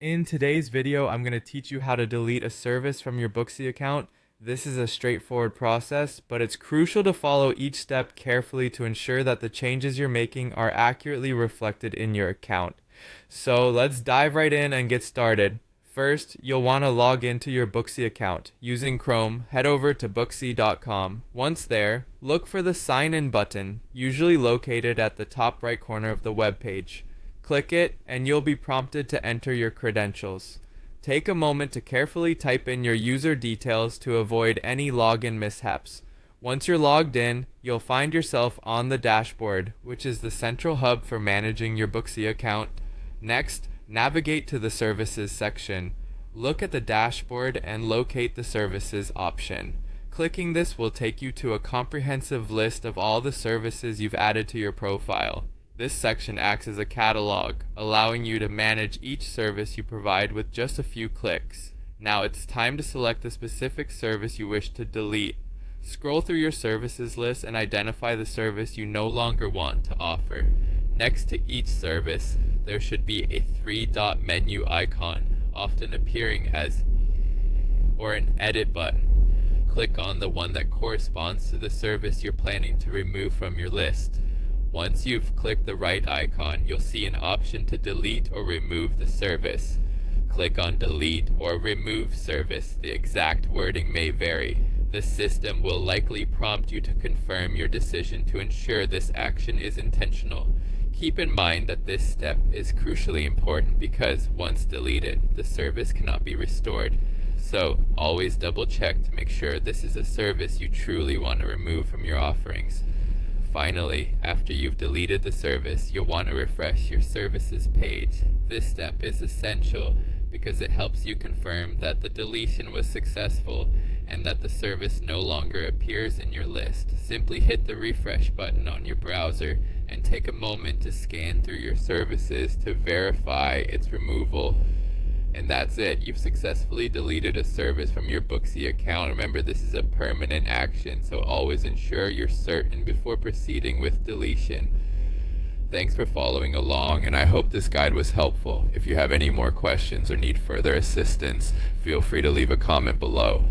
In today's video, I'm going to teach you how to delete a service from your Booksy account. This is a straightforward process, but it's crucial to follow each step carefully to ensure that the changes you're making are accurately reflected in your account. So let's dive right in and get started. First, you'll want to log into your Booksy account. Using Chrome, head over to booksy.com. Once there, look for the Sign In button, usually located at the top right corner of the web page. Click it, and you'll be prompted to enter your credentials. Take a moment to carefully type in your user details to avoid any login mishaps. Once you're logged in, you'll find yourself on the dashboard, which is the central hub for managing your Booksy account. Next, navigate to the Services section. Look at the dashboard and locate the Services option. Clicking this will take you to a comprehensive list of all the services you've added to your profile. This section acts as a catalog, allowing you to manage each service you provide with just a few clicks. Now it's time to select the specific service you wish to delete. Scroll through your services list and identify the service you no longer want to offer. Next to each service, there should be a three-dot menu icon, often appearing as or an edit button. Click on the one that corresponds to the service you're planning to remove from your list. Once you've clicked the right icon, you'll see an option to delete or remove the service. Click on Delete or Remove Service. The exact wording may vary. The system will likely prompt you to confirm your decision to ensure this action is intentional. Keep in mind that this step is crucially important because once deleted, the service cannot be restored. So always double check to make sure this is a service you truly want to remove from your offerings. Finally, after you've deleted the service, you'll want to refresh your services page. This step is essential because it helps you confirm that the deletion was successful and that the service no longer appears in your list. Simply hit the refresh button on your browser and take a moment to scan through your services to verify its removal. And that's it. You've successfully deleted a service from your Booksy account. Remember, this is a permanent action, so always ensure you're certain before proceeding with deletion. Thanks for following along, and I hope this guide was helpful. If you have any more questions or need further assistance, feel free to leave a comment below.